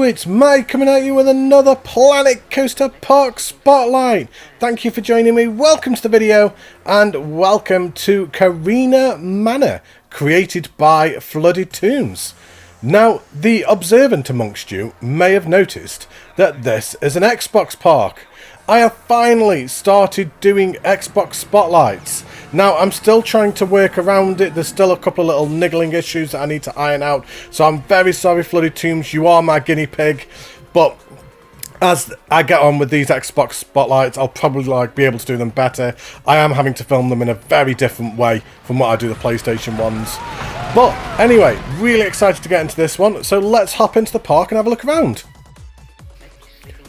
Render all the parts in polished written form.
it's Matty coming at you with another Planet Coaster Park Spotlight. Thank you for joining me, welcome to the video, and welcome to Carina Manor, created by Flooded Tombs. Now, the observant amongst you may have noticed that this is an Xbox park. I have finally started doing Xbox Spotlights. Now, I'm still trying to work around it. There's still a couple of little niggling issues that I need to iron out. So I'm very sorry, Flooded Tombs. You are my guinea pig. But as I get on with these Xbox Spotlights, I'll probably be able to do them better. I am having to film them in a very different way from what I do the PlayStation ones. But anyway, really excited to get into this one. So let's hop into the park and have a look around.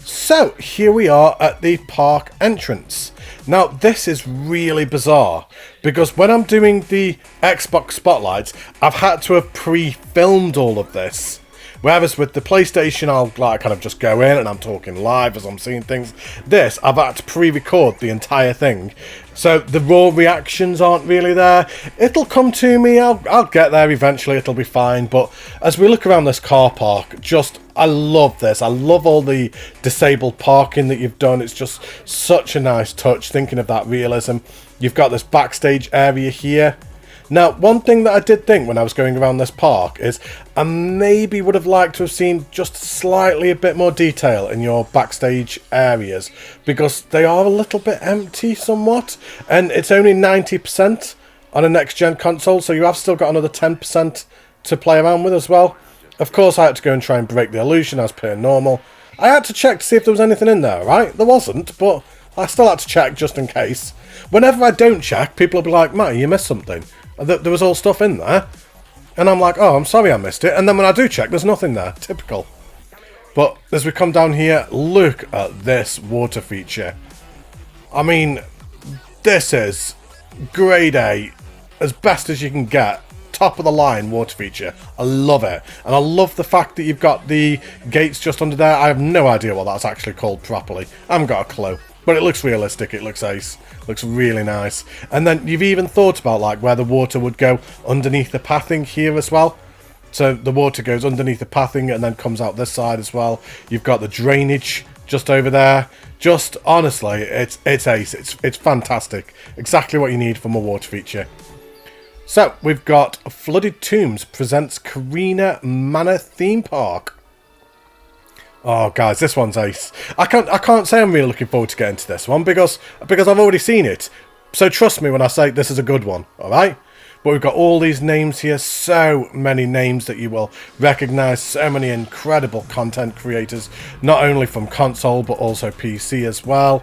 So, here we are at the park entrance. Now, this is really bizarre, because when I'm doing the Xbox Spotlights, I've had to have pre-filmed all of this. Whereas with the PlayStation, I'll kind of just go in and I'm talking live as I'm seeing things. This, I've had to pre-record the entire thing. So the raw reactions aren't really there. It'll come to me, I'll get there eventually, it'll be fine. But as we look around this car park, I love this. I love all the disabled parking that you've done. It's just such a nice touch, thinking of that realism. You've got this backstage area here. Now, one thing that I did think when I was going around this park is I maybe would have liked to have seen just slightly a bit more detail in your backstage areas, because they are a little bit empty somewhat, and it's only 90% on a next-gen console, so you have still got another 10% to play around with as well. Of course, I had to go and try and break the illusion as per normal. I had to check to see if there was anything in there, right? There wasn't, but I still had to check just in case. Whenever I don't check, people will be like, Matty, you missed something. There was all stuff in there. And I'm like, oh, I'm sorry I missed it. And then when I do check, there's nothing there. Typical. But as we come down here, look at this water feature. I mean, this is grade A, as best as you can get. Top of the line water feature. I love it. And I love the fact that you've got the gates just under there. I have no idea what that's actually called properly. I haven't got a clue. But it looks realistic, it looks ace, looks really nice. And then you've even thought about where the water would go underneath the pathing here as well. So the water goes underneath the pathing and then comes out this side as well. You've got the drainage just over there. Just honestly, it's ace, it's fantastic. Exactly what you need from a water feature. So we've got Flooded Tombs presents Carina Manor theme park. Oh, guys, this one's ace. I can't say I'm really looking forward to getting to this one because I've already seen it. So trust me when I say this is a good one, all right? But we've got all these names here, so many names that you will recognise, so many incredible content creators, not only from console but also PC as well.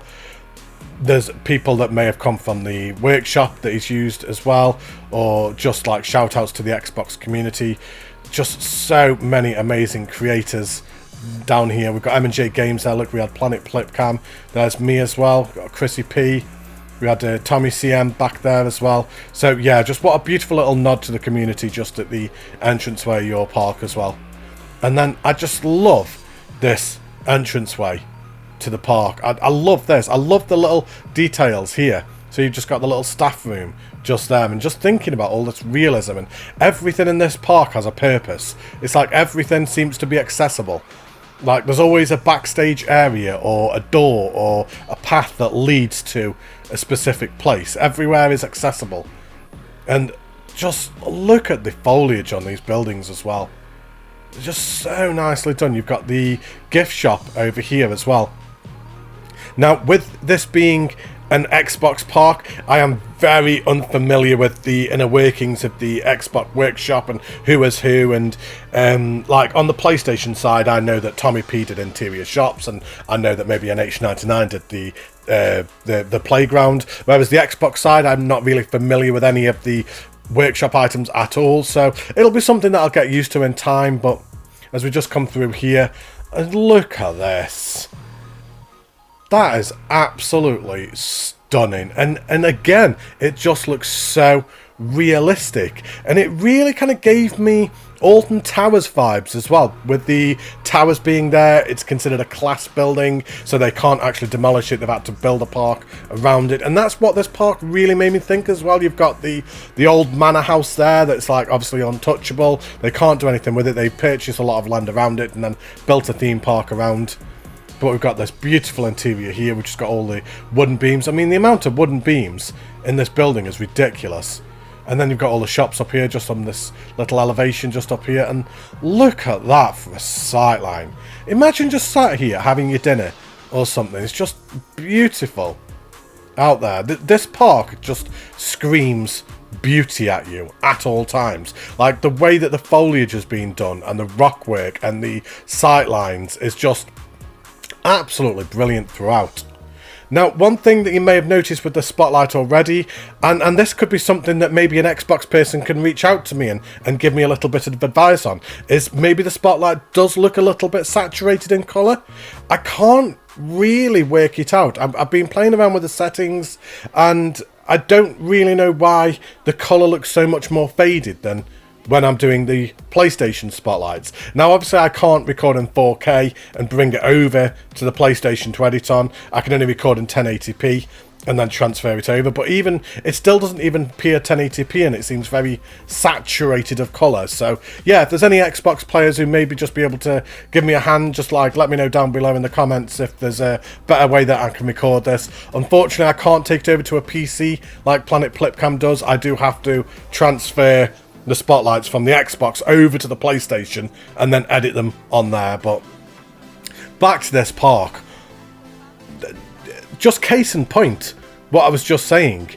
There's people that may have come from the workshop that he's used as well, or just like shout outs to the Xbox community. Just so many amazing creators. Down here we've got M&J Games there. Look, we had Planet Plipcam. There's me as well. Got Chrissy P. We had Tommy CM back there as well. So yeah, just what a beautiful little nod to the community just at the entranceway of your park as well. And then I just love this entranceway to the park. I love this. I love the little details here. So you've just got the little staff room just there, and just thinking about all this realism, and everything in this park has a purpose. It's like everything seems to be accessible. Like there's always a backstage area or a door or a path that leads to a specific place. Everywhere is accessible. And just look at the foliage on these buildings as well. It's just so nicely done. You've got the gift shop over here as well. Now, with this being an Xbox park, I am very unfamiliar with the inner workings of the Xbox workshop and who is who, and like on the PlayStation side, I know that Tommy P did interior shops, and I know that maybe NH99 did the playground, whereas the Xbox side, I'm not really familiar with any of the workshop items at all, so it'll be something that I'll get used to in time. But as we just come through here, and look at this. That is absolutely stunning, and again, it just looks so realistic, and it really kind of gave me Alton Towers vibes as well, with the towers being there. It's considered a class building, so they can't actually demolish it. They've had to build a park around it, and that's what this park really made me think as well. You've got the old manor house there that's like obviously untouchable. They can't do anything with it. They purchased a lot of land around it and then built a theme park around. But we've got this beautiful interior here, which has got all the wooden beams. I mean, the amount of wooden beams in this building is ridiculous. And then you've got all the shops up here, just on this little elevation just up here. And look at that for a sightline. Imagine just sat here having your dinner or something. It's just beautiful out there. This park just screams beauty at you at all times. Like the way that the foliage has been done and the rock work and the sight lines is just absolutely brilliant throughout. Now, one thing that you may have noticed with the spotlight already, and this could be something that maybe an Xbox person can reach out to me and give me a little bit of advice on, is maybe the spotlight does look a little bit saturated in colour. I can't really work it out. I've been playing around with the settings, and I don't really know why the colour looks so much more faded than when I'm doing the PlayStation spotlights. Now, obviously, I can't record in 4K and bring it over to the PlayStation to edit on. I can only record in 1080p and then transfer it over. But even it still doesn't even appear 1080p, and it seems very saturated of colour. So, yeah, if there's any Xbox players who maybe just be able to give me a hand, just like let me know down below in the comments if there's a better way that I can record this. Unfortunately, I can't take it over to a PC like Planet Plipcam does. I do have to transfer the spotlights from the Xbox over to the PlayStation and then edit them on there. But back to this park, just case in point what I was just saying,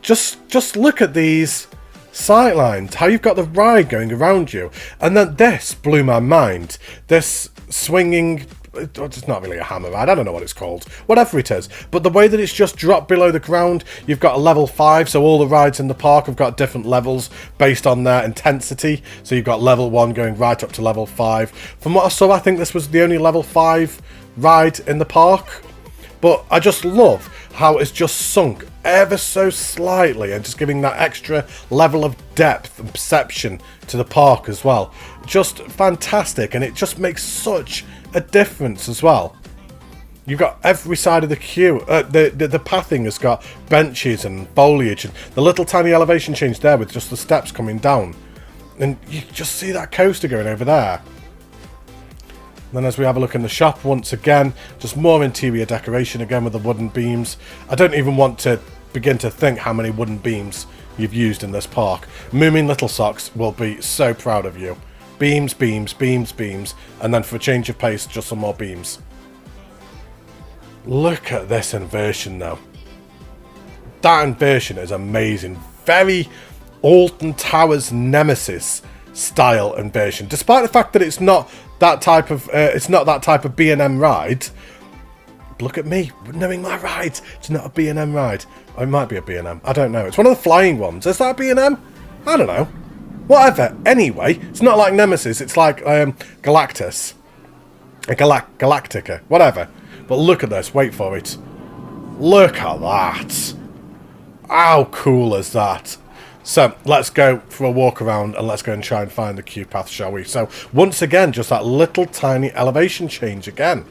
just look at these sight lines, how you've got the ride going around you, and then this blew my mind, this swinging, it's not really a hammer ride, I don't know what it's called, whatever it is, but the way that it's just dropped below the ground. You've got a level 5, so all the rides in the park have got different levels based on their intensity, so you've got level 1 going right up to level 5. From what I saw, I think this was the only level 5 ride in the park, but I just love how it's just sunk ever so slightly and just giving that extra level of depth and perception to the park as well. Just fantastic, and it just makes such a difference as well. You've got every side of the queue, the pathing has got benches and foliage, and the little tiny elevation change there with just the steps coming down, and you just see that coaster going over there. And then as we have a look in the shop once again, just more interior decoration again with the wooden beams. I don't even want to begin to think how many wooden beams you've used in this park. Moomin Little Socks will be so proud of you. Beams, beams, beams, beams, and then for a change of pace, just some more beams. Look at this inversion though. That inversion is amazing. Very Alton Towers Nemesis style inversion. Despite the fact that it's not that type of B&M ride. Look at me, knowing my rides. It's not a B&M ride. Or it might be a B&M. I don't know. It's one of the flying ones. Is that a B&M? I don't know. Whatever. Anyway, it's not like Nemesis. It's like Galactus. Galactica. Whatever. But look at this. Wait for it. Look at that. How cool is that? So, let's go for a walk around and let's go and try and find the queue path, shall we? So, once again, just that little tiny elevation change again.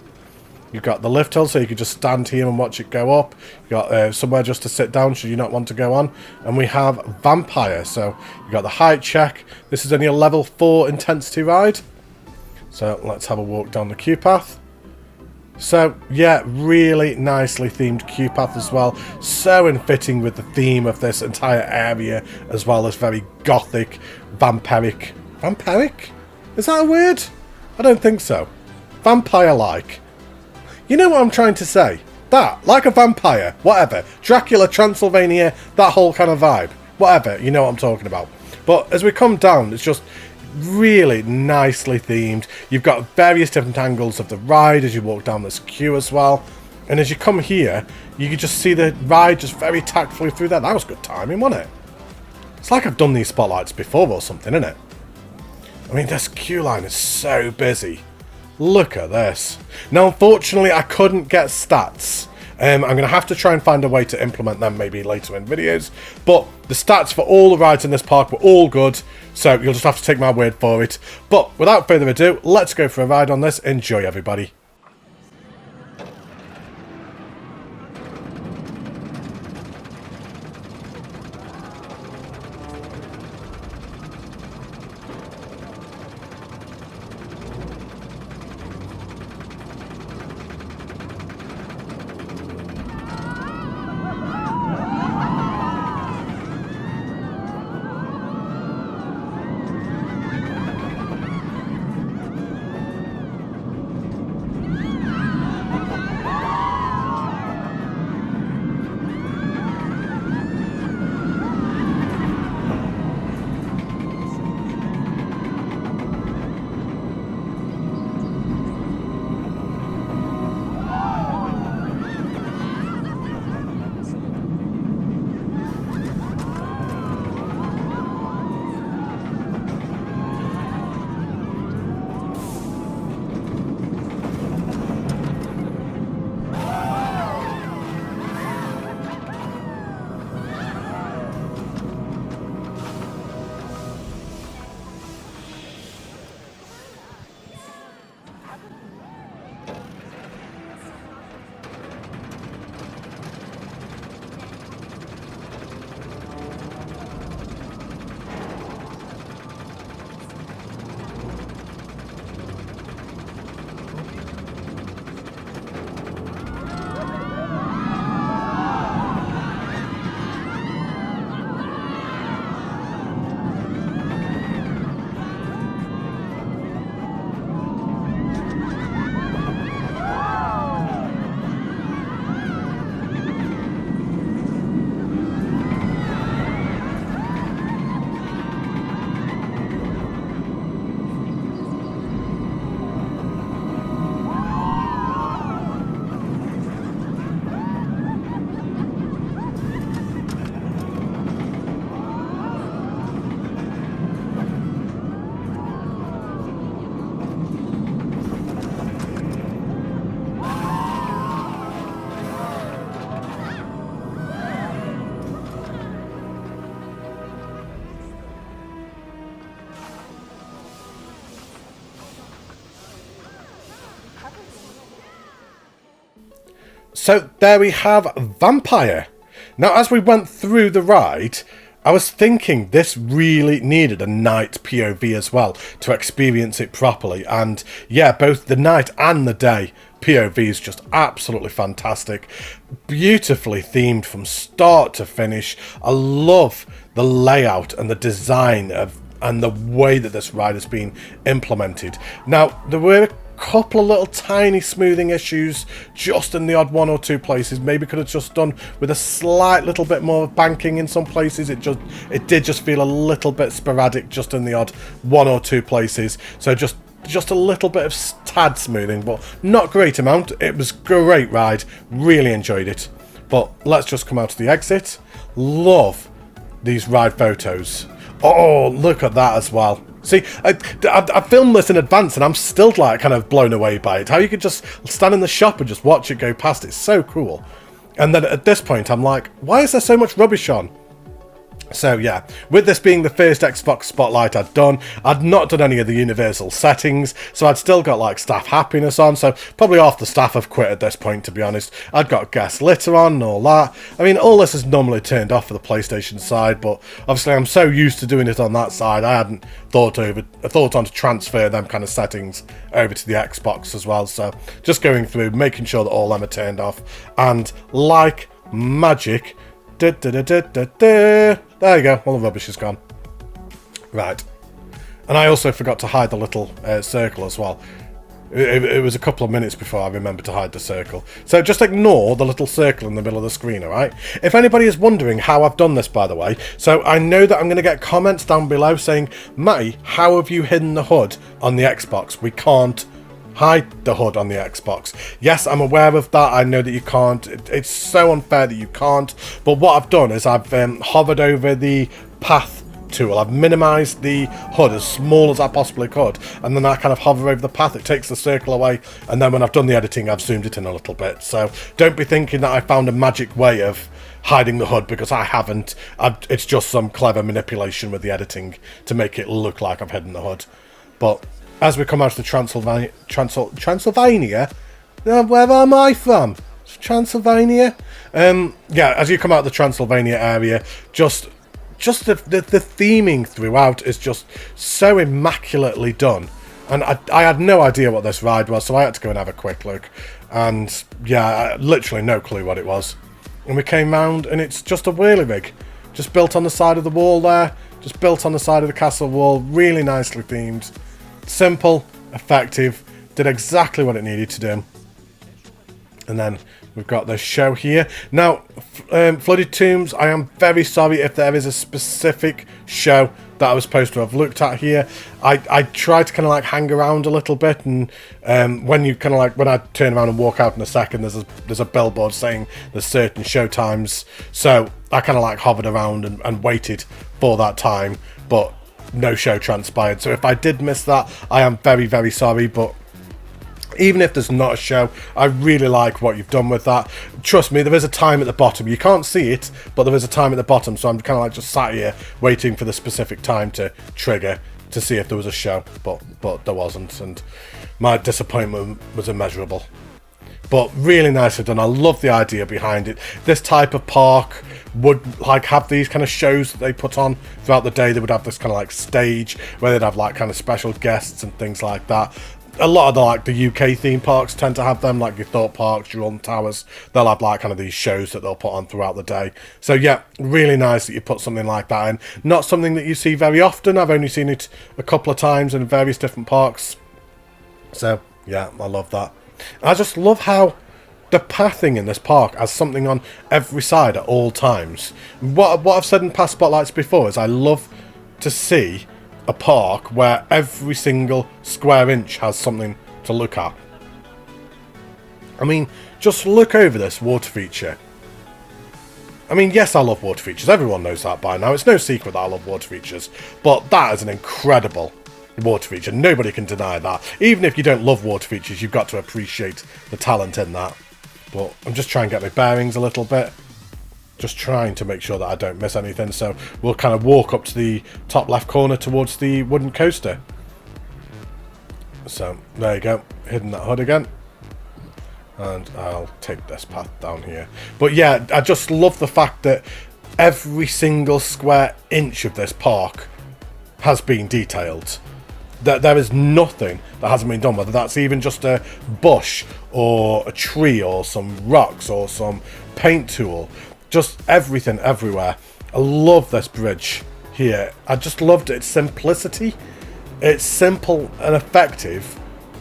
You've got the lift hill, so you can just stand here and watch it go up. You've got somewhere just to sit down should you not want to go on. And we have Vampire, so you've got the height check. This is only a level 4 intensity ride. So, let's have a walk down the queue path. So, yeah, really nicely themed queue path as well. So in fitting with the theme of this entire area, as well as very gothic, vampiric. Vampiric? Is that a word? I don't think so. Vampire-like. You know what I'm trying to say? That, like a vampire, whatever. Dracula, Transylvania, that whole kind of vibe. Whatever, you know what I'm talking about. But as we come down, it's just really nicely themed. You've got various different angles of the ride as you walk down this queue as well. And as you come here, you can just see the ride just very tactfully through there. That was good timing, wasn't it? It's like I've done these spotlights before or something, isn't it? I mean, this queue line is so busy. Look at this. Now, unfortunately, I couldn't get stats I'm going to have to try and find a way to implement them maybe later in videos. But the stats for all the rides in this park were all good, so you'll just have to take my word for it. But without further ado, let's go for a ride on this. Enjoy, everybody. So there we have Vampire. Now, as we went through the ride, I was thinking this really needed a night POV as well to experience it properly. And yeah, both the night and the day POV is just absolutely fantastic. Beautifully themed from start to finish. I love the layout and the design of and the way that this ride has been implemented. Now, there were couple of little tiny smoothing issues just in the odd one or two places. Maybe could have just done with a slight little bit more banking in some places. It did just feel a little bit sporadic just in the odd one or two places. So just a little bit of tad smoothing, but not great amount. It was a great ride, really enjoyed it. But let's just come out to the exit. Love these ride photos. Oh, look at that as well. See, I filmed this in advance and I'm still like kind of blown away by it. How you could just stand in the shop and just watch it go past. It's so cool. And then at this point I'm like, why is there so much rubbish on? So yeah, with this being the first Xbox Spotlight I'd done, I'd not done any of the universal settings, so I'd still got like staff happiness on, so probably half the staff have quit at this point, to be honest. I'd got guest litter on and all that. I mean, all this is normally turned off for the PlayStation side, but obviously I'm so used to doing it on that side, I hadn't thought on to transfer them kind of settings over to the Xbox as well. So just going through, making sure that all them are turned off, and like magic, there you go, all the rubbish is gone. Right. And I also forgot to hide the little circle as well. It was a couple of minutes before I remembered to hide the circle. So just ignore the little circle in the middle of the screen, alright? If anybody is wondering how I've done this, by the way, so I know that I'm going to get comments down below saying, Matty, how have you hidden the HUD on the Xbox? We can't hide the HUD on the Xbox. Yes, I'm aware of that. I know that you can't. It's so unfair that you can't. But what I've done is I've hovered over the path tool. I've minimized the HUD as small as I possibly could, and then I kind of hover over the path, it takes the circle away, and then when I've done the editing, I've zoomed it in a little bit. So don't be thinking that I found a magic way of hiding the HUD, because I haven't. It's just some clever manipulation with the editing to make it look like I've hidden the HUD. But as we come out of the Transylvania, where am I from? Transylvania? Yeah, as you come out of the Transylvania area, just the theming throughout is just so immaculately done. And I had no idea what this ride was, so I had to go and have a quick look. And yeah, literally no clue what it was. And we came round, and it's just a whirly rig, just built on the side of the wall there, just built on the side of the castle wall, really nicely themed, simple, effective, did exactly what it needed to do. And then we've got the show here. Now, Flooded Tombs, I am very sorry if there is a specific show that I was supposed to have looked at here. I tried to kind of like hang around a little bit, and when you kind of like, when I turn around and walk out in a second, there's a billboard saying there's certain show times. So I kind of like hovered around and waited for that time, but no show transpired. So if I did miss that, I am very, very sorry, but even if there's not a show, I really like what you've done with that. Trust me, there is a time at the bottom. You can't see it, but there is a time at the bottom, so I'm kind of like just sat here waiting for the specific time to trigger to see if there was a show, but there wasn't, and my disappointment was immeasurable. But really nicely done. I love the idea behind it. This type of park would like have these kind of shows that they put on throughout the day. They would have this kind of like stage where they'd have like kind of special guests and things like that. A lot of the UK theme parks tend to have them, like your Thorpe Parks, your Alton Towers. They'll have like kind of these shows that they'll put on throughout the day. So yeah, really nice that you put something like that in. Not something that you see very often. I've only seen it a couple of times in various different parks. So yeah, I love that. I just love how the pathing in this park has something on every side at all times. What I've said in past spotlights before is I love to see a park where every single square inch has something to look at. I mean, just look over this water feature. I mean, yes, I love water features. Everyone knows that by now. It's no secret that I love water features. But that is an incredible water feature. Nobody can deny that. Even if you don't love water features, you've got to appreciate the talent in that. But I'm just trying to get my bearings a little bit. Just trying to make sure that I don't miss anything. So we'll kind of walk up to the top left corner towards the wooden coaster. So there you go, hidden that HUD again. And I'll take this path down here. But yeah, I just love the fact that every single square inch of this park has been detailed. That there is nothing that hasn't been done, whether that's even just a bush or a tree or some rocks or some paint tool. Just everything everywhere. I love this bridge here. I just loved its simplicity. It's simple and effective,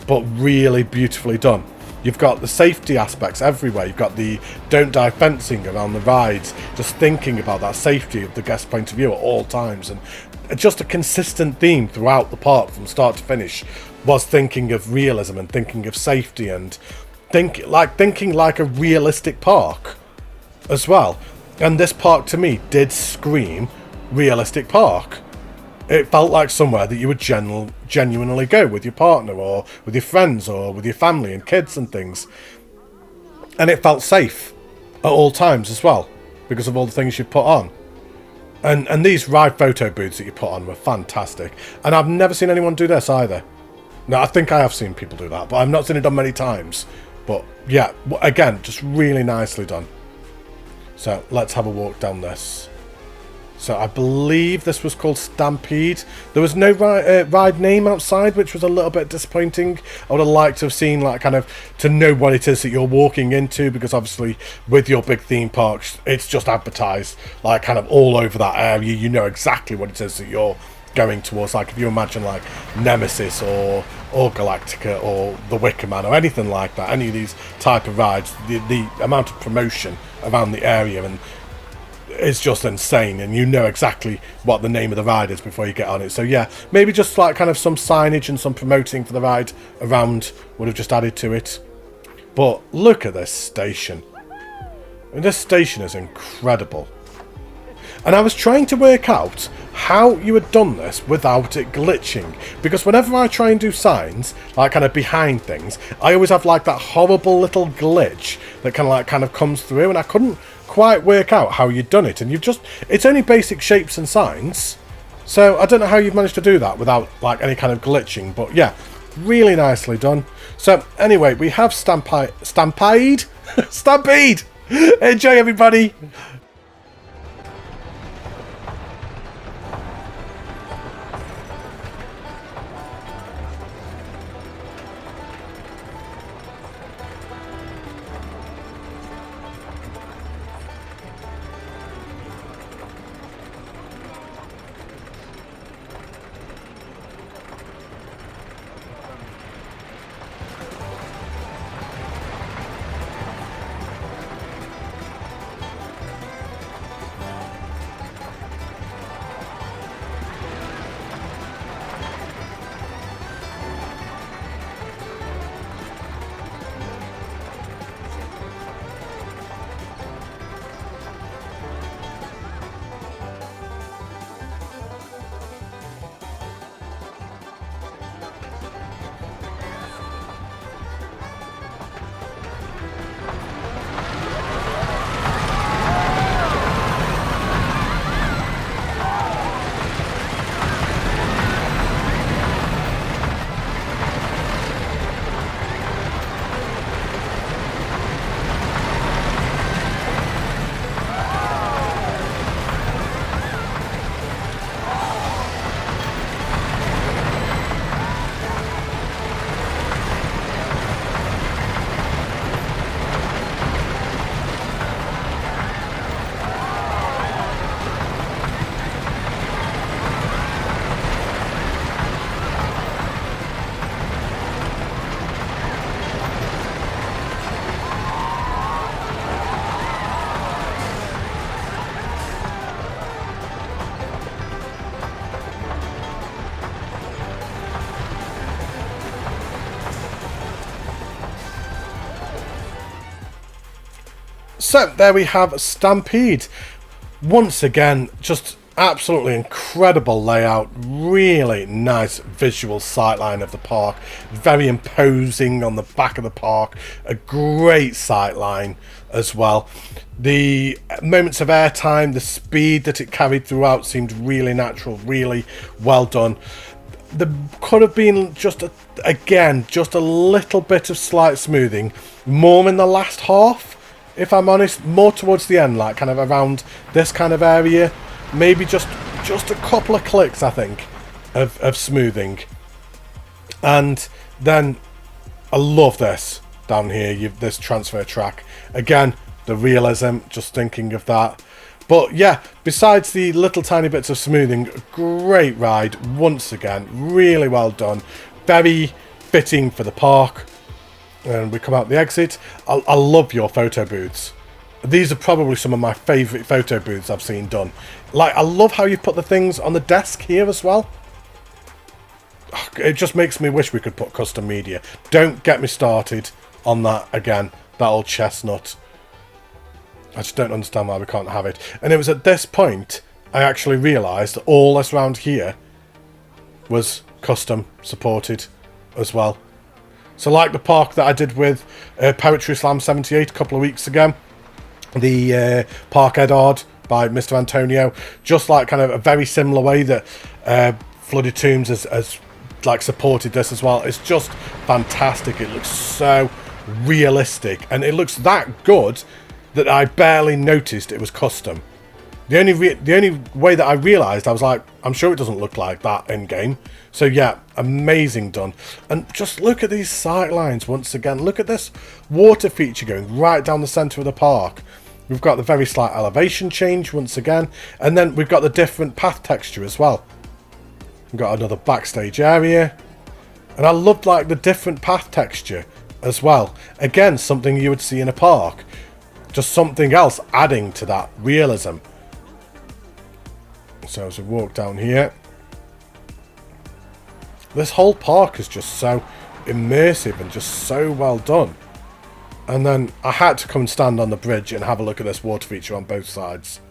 but really beautifully done. You've got the safety aspects everywhere. You've got the don't die fencing around the rides. Just thinking about that safety of the guest point of view at all times. And just a consistent theme throughout the park from start to finish was thinking of realism and thinking of safety and thinking like a realistic park as well. And this park to me did scream realistic park. It felt like somewhere that you would genuinely go with your partner or with your friends or with your family and kids and things. And it felt safe at all times as well because of all the things you put on. And these ride photo booths that you put on were fantastic. And I've never seen anyone do this either. Now, I think I have seen people do that, but I've not seen it done many times. But yeah, again, just really nicely done. So let's have a walk down this. So I believe this was called Stampede. There was no ride name outside, which was a little bit disappointing. I would have liked to have seen, like, kind of to know what it is that you're walking into, because obviously with your big theme parks, it's just advertised like kind of all over that area. You know exactly what it is that you're going towards. Like if you imagine like Nemesis or Galactica or the Wicker Man or anything like that, any of these type of rides, the amount of promotion around the area and it's just insane, and you know exactly what the name of the ride is before you get on it. So yeah, maybe just like kind of some signage and some promoting for the ride around would have just added to it. But look at this station. I mean, this station is incredible. And I was trying to work out how you had done this without it glitching. Because whenever I try and do signs, like kind of behind things, I always have like that horrible little glitch that kind of comes through, and I couldn't quite work out how you'd done it. And it's only basic shapes and signs, so I don't know how you've managed to do that without like any kind of glitching. But yeah, really nicely done. So anyway, we have Stampede. Stampede. Enjoy, everybody. So there we have Stampede. Once again, just absolutely incredible layout, really nice visual sightline of the park, very imposing on the back of the park, a great sightline as well. The moments of airtime, the speed that it carried throughout seemed really natural, really well done. There could have been just a little bit of slight smoothing, more in the last half, if I'm honest, more towards the end, like kind of around this kind of area. Maybe just a couple of clicks, I think, of smoothing. And then I love this down here, this transfer track. Again, the realism, just thinking of that. But yeah, besides the little tiny bits of smoothing, great ride once again, really well done. Very fitting for the park. And we come out the exit. I love your photo booths. These are probably some of my favourite photo booths I've seen done. Like, I love how you put the things on the desk here as well. It just makes me wish we could put custom media. Don't get me started on that again. That old chestnut. I just don't understand why we can't have it. And it was at this point I actually realised that all this round here was custom supported as well. So like the park that I did with Poetry Slam 78 a couple of weeks ago, the Park Edard by Mr. Antonio, just like kind of a very similar way that Flooded Tombs has like supported this as well. It's just fantastic. It looks so realistic, and it looks that good that I barely noticed it was custom. The only way that I realised, I was like, I'm sure it doesn't look like that in game. So yeah, amazing done. And just look at these sight lines once again. Look at this water feature going right down the centre of the park. We've got the very slight elevation change once again, and then we've got the different path texture as well. We've got another backstage area, and I loved like the different path texture as well. Again, something you would see in a park. Just something else adding to that realism. So as we walk down here, this whole park is just so immersive and just so well done. And then I had to come and stand on the bridge and have a look at this water feature on both sides.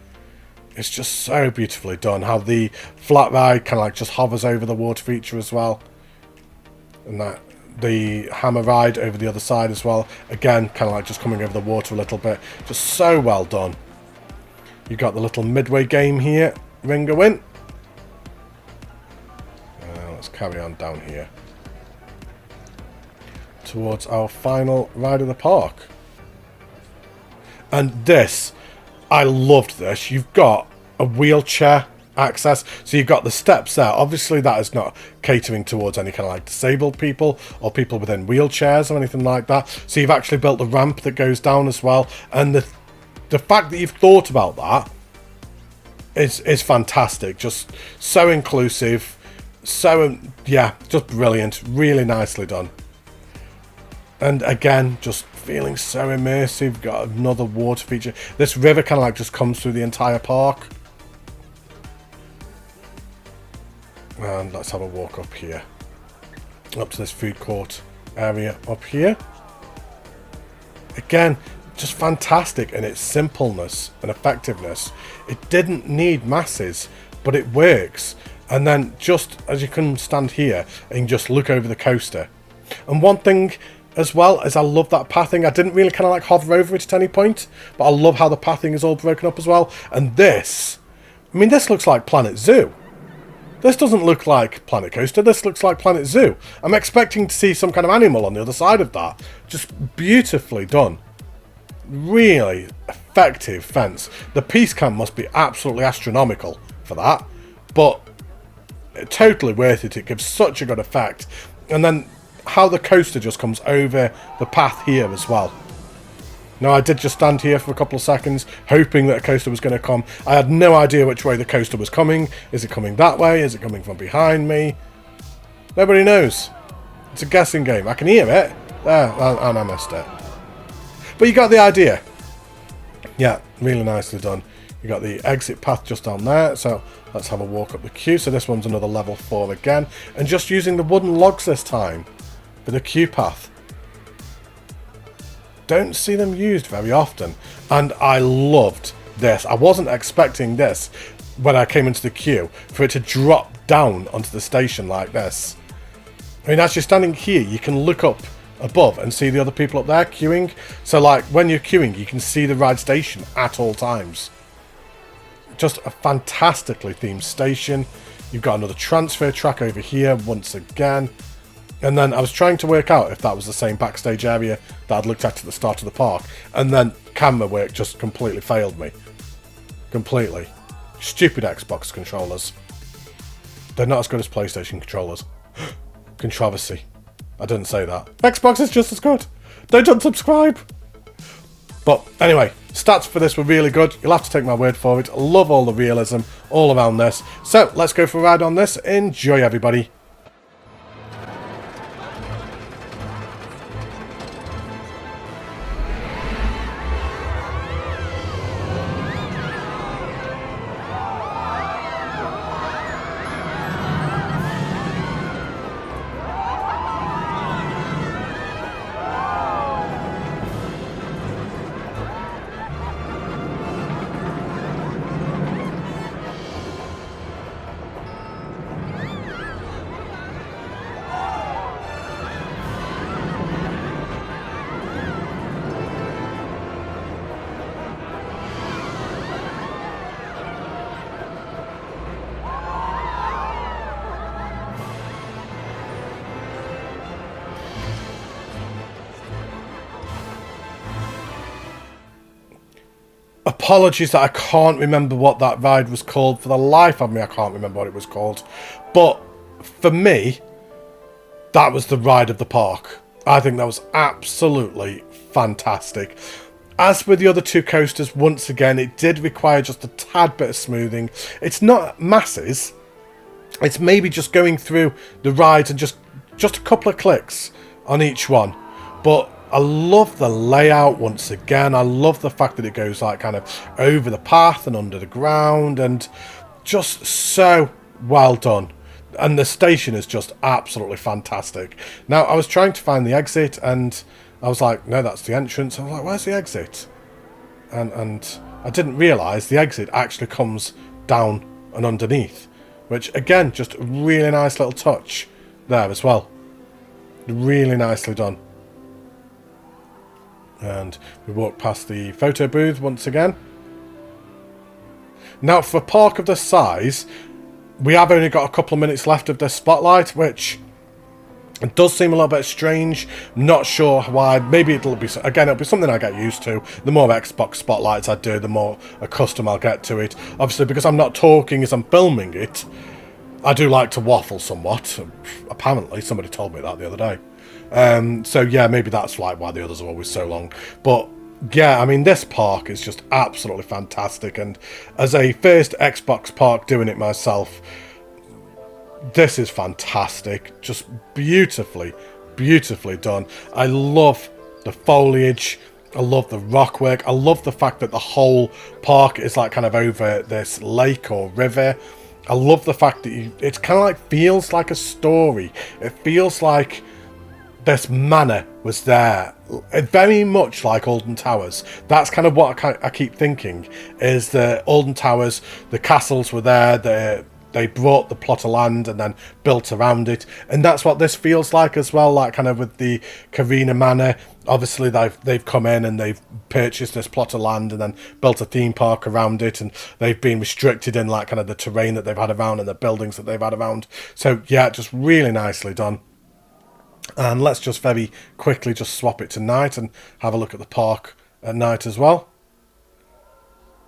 It's just so beautifully done. How the flat ride kind of like just hovers over the water feature as well. And that the hammer ride over the other side as well. Again, kind of like just coming over the water a little bit. Just so well done. You've got the little midway game here. Ringo win. Let's carry on down here. Towards our final ride of the park. And this, I loved this. You've got a wheelchair access. So you've got the steps there. Obviously that is not catering towards any kind of like disabled people or people within wheelchairs or anything like that. So you've actually built the ramp that goes down as well. And the fact that you've thought about that is fantastic. Just so inclusive. So, yeah, just brilliant. Really nicely done. And again, just feeling so immersive. Got another water feature. This river kind of like just comes through the entire park. And let's have a walk up here. Up to this food court area up here. Again, just fantastic in its simpleness and effectiveness. It didn't need masses, but it works. And then just as you can stand here and just look over the coaster. And one thing as well is I love that pathing. I didn't really kind of like hover over it at any point, but I love how the pathing is all broken up as well. And this, I mean, this looks like Planet Zoo. This doesn't look like Planet Coaster. This looks like Planet Zoo. I'm expecting to see some kind of animal on the other side of that. Just beautifully done. Really effective fence. The piece cam must be absolutely astronomical for that. But totally worth it. It gives such a good effect. And then how the coaster just comes over the path here as well. Now, I did just stand here for a couple of seconds, hoping that a coaster was going to come. I had no idea which way the coaster was coming. Is it coming that way? Is it coming from behind me? Nobody knows. It's a guessing game. I can hear it. There, and I missed it. But you got the idea. Yeah, really nicely done. You got the exit path just down there. So let's have a walk up the queue. So this one's another level 4 again. And just using the wooden logs this time for the queue path. Don't see them used very often, and I loved this. I wasn't expecting this when I came into the queue for it to drop down onto the station like this. I mean, as you're standing here, you can look up above and see the other people up there queuing. So like when you're queuing, you can see the ride station at all times. Just a fantastically themed station. You've got another transfer track over here once again. And then I was trying to work out if that was the same backstage area that I'd looked at the start of the park. And then camera work just completely failed me. Completely. Stupid Xbox controllers. They're not as good as PlayStation controllers. Controversy. I didn't say that. Xbox is just as good. Don't unsubscribe. But anyway, stats for this were really good. You'll have to take my word for it. I love all the realism all around this. So let's go for a ride on this. Enjoy, everybody. Apologies that I can't remember what that ride was called. For the life of me, I can't remember what it was called. But for me, that was the ride of the park. I think that was absolutely fantastic. As with the other two coasters, once again, it did require just a tad bit of smoothing. It's not masses. It's maybe just going through the rides and just a couple of clicks on each one. But I love the layout once again. I love the fact that it goes like kind of over the path and under the ground, and just so well done. And the station is just absolutely fantastic. Now, I was trying to find the exit and I was like, no, that's the entrance. I was like, where's the exit? And I didn't realise the exit actually comes down and underneath, which again, just a really nice little touch there as well. Really nicely done. And we walk past the photo booth once again. Now, for a park of this size, we have only got a couple of minutes left of this spotlight, which it does seem a little bit strange. Not sure why. Maybe it'll be something I get used to. The more Xbox spotlights I do, the more accustomed I'll get to it. Obviously, because I'm not talking as I'm filming it, I do like to waffle somewhat. Apparently, somebody told me that the other day. So yeah, maybe that's like why the others are always so long. But yeah, I mean, this park is just absolutely fantastic. And as a first Xbox park doing it myself, this is fantastic. Just beautifully, beautifully done. I love the foliage. I love the rockwork. I love the fact that the whole park is like kind of over this lake or river. I love the fact that it's kind of like feels like a story. It feels like this manor was there, very much like Alden Towers. That's kind of what I keep thinking, is the Alden Towers, the castles were there, they brought the plot of land and then built around it, and that's what this feels like as well, like kind of with the Carina Manor. Obviously they've come in and they've purchased this plot of land and then built a theme park around it, and they've been restricted in like kind of the terrain that they've had around and the buildings that they've had around. So yeah, just really nicely done. And let's just very quickly just swap it to night and have a look at the park at night as well.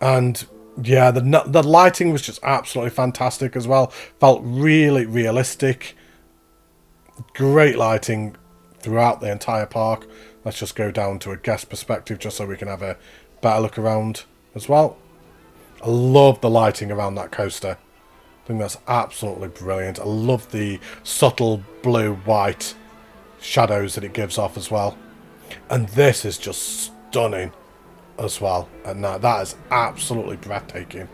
And yeah, the lighting was just absolutely fantastic as well. Felt really realistic. Great lighting throughout the entire park. Let's just go down to a guest perspective just so we can have a better look around as well. I love the lighting around that coaster. I think that's absolutely brilliant. I love the subtle blue-white shadows that it gives off as well. And this is just stunning as well at night. That is absolutely breathtaking.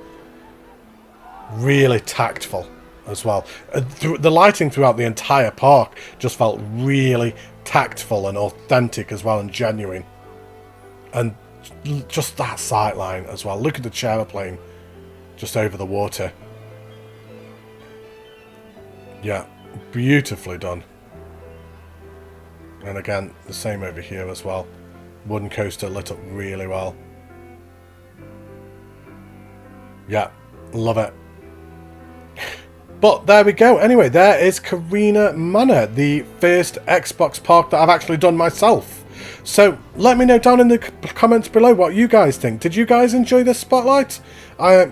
Really tactful as well. The lighting throughout the entire park just felt really tactful and authentic as well, and genuine. And just that sight line as well. Look at the aeroplane just over the water. Yeah, beautifully done. And again, the same over here as well. Wooden coaster lit up really well. Yeah, love it. But there we go. Anyway, there is Carina Manor, the first Xbox park that I've actually done myself. So let me know down in the comments below what you guys think. Did you guys enjoy this spotlight? I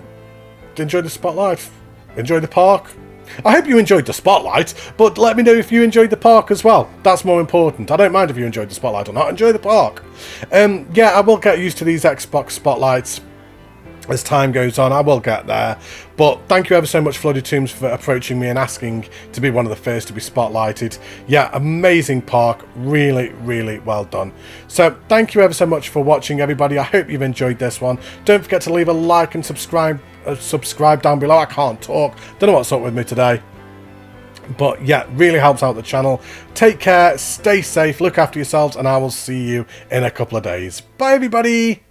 enjoyed the spotlight. Enjoy the park. I hope you enjoyed the spotlight, but let me know if you enjoyed the park as well. That's more important. I don't mind if you enjoyed the spotlight or not. Enjoy the park. Yeah, I will get used to these Xbox spotlights as time goes on. I will get there. But thank you ever so much, Flooded Tombs, for approaching me and asking to be one of the first to be spotlighted. Yeah, amazing park. Really, really well done. So thank you ever so much for watching, everybody. I hope you've enjoyed this one. Don't forget to leave a like and subscribe down below. I can't talk. Don't know what's up with me today. But yeah, really helps out the channel. Take care, stay safe, look after yourselves, and I will see you in a couple of days. Bye, everybody.